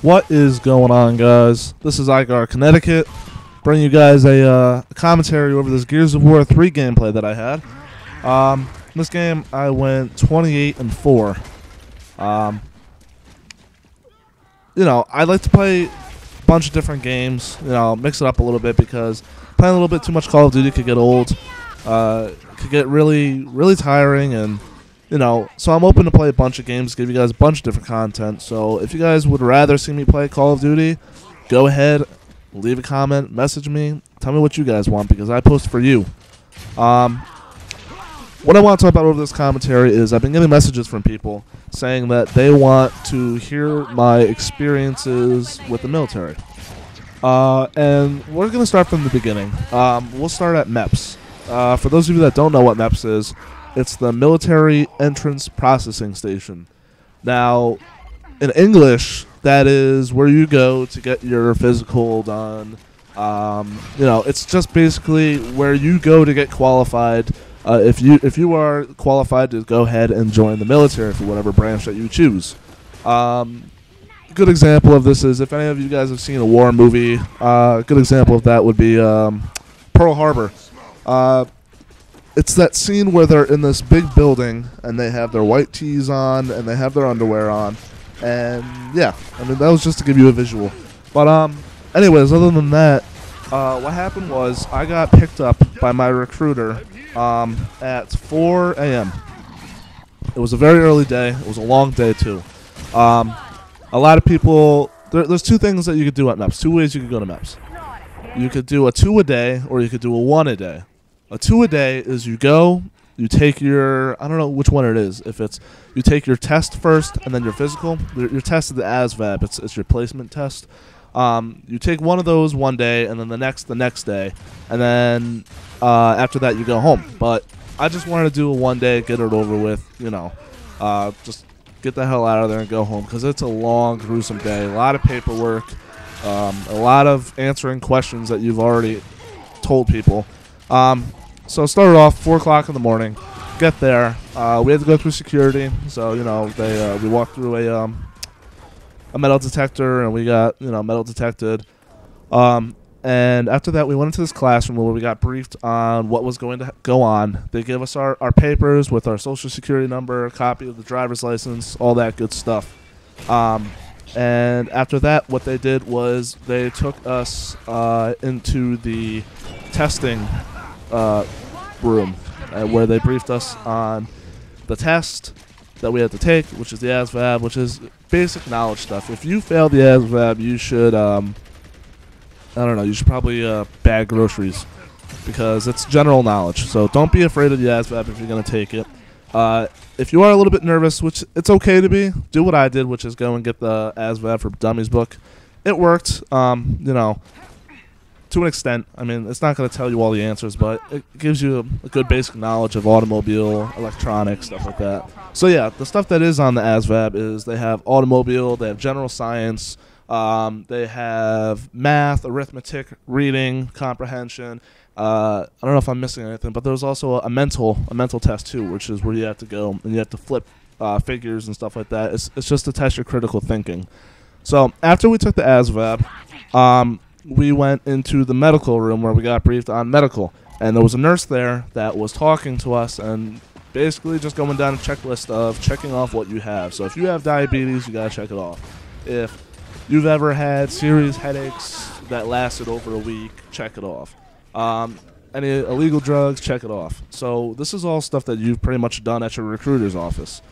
What is going on, guys? This is Igar, Connecticut, bringing you guys a commentary over this Gears of War 3 gameplay that I had. In this game, I went 28-4. I like to play a bunch of different games, mix it up a little bit because playing a little bit too much Call of Duty could get old, could get really, really tiring, and so I'm open to play a bunch of games, give you guys a bunch of different content. So if you guys would rather see me play Call of Duty, go ahead, leave a comment, message me, tell me what you guys want because I post for you. What I want to talk about over this commentary is I've been getting messages from people saying that they want to hear my experiences with the military. And we're going to start from the beginning. We'll start at MEPS. For those of you that don't know what MEPS is, it's the Military Entrance Processing Station. Now, in English, that is where you go to get your physical done. It's just basically where you go to get qualified. If you are qualified to go ahead and join the military for whatever branch that you choose. A good example of this is if any of you guys have seen a war movie. A good example of that would be Pearl Harbor. It's that scene where they're in this big building and they have their white tees on and they have their underwear on, and yeah, that was just to give you a visual. But anyways, other than that, what happened was I got picked up by my recruiter at 4 a.m. It was a very early day. It was a long day too. A lot of people. There's two things that you could do at MEPS. Two ways you could go to MEPS. You could do a 2 a day, or you could do a 1 a day. A 2 a day is you go, you take your, I don't know which one it is. If it's, you take your test first and then your physical. Your test is the ASVAB. It's your placement test. You take one of those one day and then the next day. And then after that you go home. But I just wanted to do a 1 day, get it over with, just get the hell out of there and go home. Because it's a long, gruesome day. A lot of paperwork. A lot of answering questions that you've already told people. So started off 4 o'clock in the morning. Get there. We had to go through security. So we walked through a metal detector and we got metal detected. And after that, we went into this classroom where we got briefed on what was going to go on. They gave us our papers with our social security number, a copy of the driver's license, all that good stuff. And after that, what they did was they took us into the testing room where they briefed us on the test that we had to take, which is the ASVAB, which is basic knowledge stuff. If you fail the ASVAB, you should, you should probably bag groceries because it's general knowledge. So don't be afraid of the ASVAB if you're going to take it. If you are a little bit nervous, which it's okay to be, do what I did, which is go and get the ASVAB for Dummies book. It worked, to an extent. It's not going to tell you all the answers, but it gives you a good basic knowledge of automobile, electronics, stuff like that. So yeah, the stuff that is on the ASVAB is they have automobile, they have general science, they have math, arithmetic, reading, comprehension. I don't know if I'm missing anything, but there's also a mental test too, which is where you have to go and you have to flip figures and stuff like that. It's just to test your critical thinking. So after we took the ASVAB, we went into the medical room where we got briefed on medical, and there was a nurse there that was talking to us and basically just going down a checklist of checking off what you have. So if you have diabetes, you gotta check it off. If you've ever had serious headaches that lasted over a week, check it off. Any illegal drugs, check it off. So this is all stuff that you've pretty much done at your recruiter's office.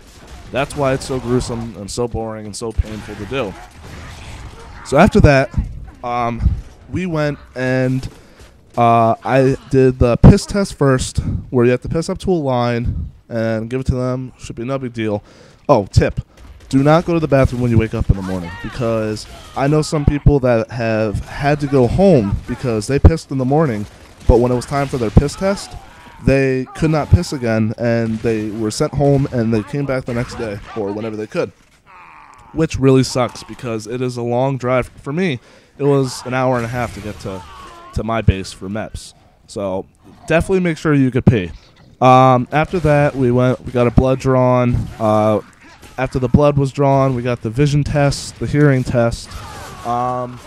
That's why it's so gruesome and so boring and so painful to do. So after that, we went and I did the piss test first, where you have to piss up to a line and give it to them. Should be no big deal. Oh, tip. Do not go to the bathroom when you wake up in the morning, because I know some people that have had to go home because they pissed in the morning, but when it was time for their piss test, they could not piss again, and they were sent home, and they came back the next day or whenever they could, which really sucks because it is a long drive. For me, it was an hour and a half to get to my base for MEPS. So definitely make sure you could pee. After that, we got a blood drawn. after the blood was drawn, we got the vision test, the hearing test, and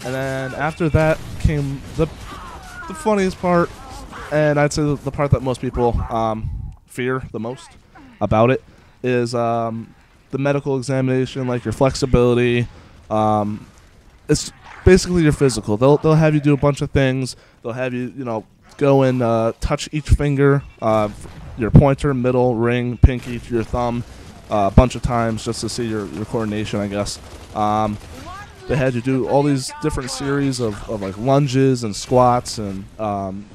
then after that came the funniest part, and I'd say the part that most people fear the most about it is the medical examination, like your flexibility. It's basically your physical. They'll have you do a bunch of things. They'll have you, go and touch each finger, your pointer, middle, ring, pinky to your thumb, a bunch of times just to see your coordination, I guess. They had you do all these different series of like lunges and squats, and on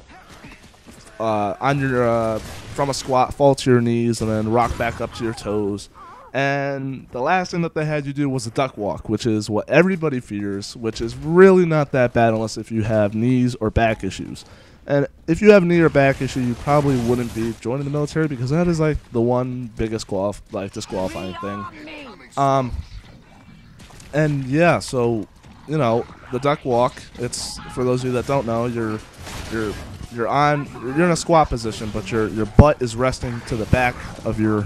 your from a squat, fall to your knees, and then rock back up to your toes. And the last thing that they had you do was a duck walk, which is what everybody fears, which is really not that bad unless if you have knees or back issues. And if you have a knee or back issue, you probably wouldn't be joining the military, because that is like the one biggest disqualifying thing. And yeah, so the duck walk. It's, for those of you that don't know, you're in a squat position, but your butt is resting to the back of your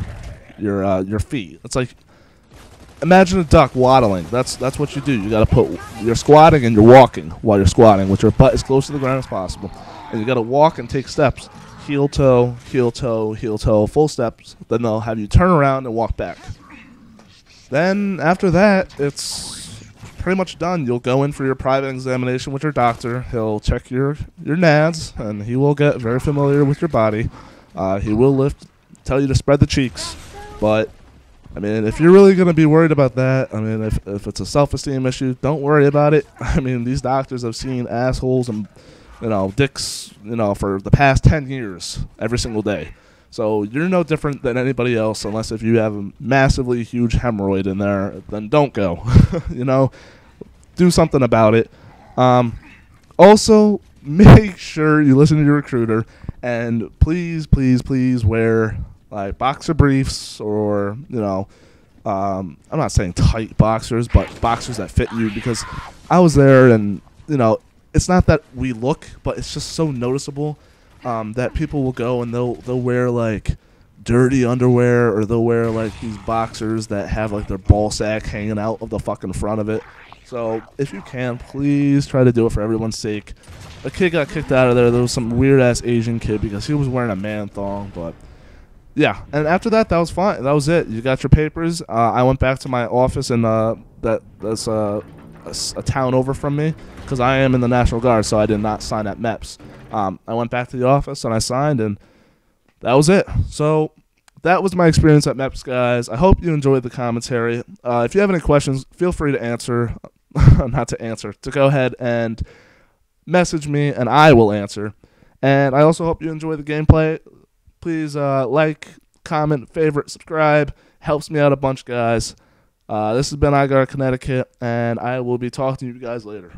feet. It's like, imagine a duck waddling. That's what you do. You got to you're squatting and you're walking while you're squatting, with your butt as close to the ground as possible, and you got to walk and take steps, heel toe, heel toe, heel toe, full steps. Then they'll have you turn around and walk back. Then after that, it's pretty much done. You'll go in for your private examination with your doctor. He'll check your nads, and he will get very familiar with your body. He will tell you to spread the cheeks. But, I mean, if you're really going to be worried about that, I mean, if it's a self-esteem issue, don't worry about it. I mean, these doctors have seen assholes and, dicks, for the past 10 years, every single day. So you're no different than anybody else, unless if you have a massively huge hemorrhoid in there, then don't go. Do something about it. Also, make sure you listen to your recruiter, and please, please, please wear like boxer briefs, or I'm not saying tight boxers, but boxers that fit you, because I was there, and it's not that we look, but it's just so noticeable that people will go and they'll wear like dirty underwear, or they'll wear like these boxers that have like their ball sack hanging out of the fucking front of it. So if you can, please try to do it for everyone's sake. A kid got kicked out of there. There was some weird ass Asian kid because he was wearing a man thong, but yeah. And after that was fine. That was it. You got your papers. I went back to my office, and that's a town over from me, because I am in the National Guard, so I did not sign at MEPS. I went back to the office and I signed, and that was it. So that was my experience at MEPS, guys. I hope you enjoyed the commentary. If you have any questions, feel free to to go ahead and message me, and I will answer. And I also hope you enjoy the gameplay. Please like, comment, favorite, subscribe. Helps me out a bunch, guys. This has been Igar, Connecticut, and I will be talking to you guys later.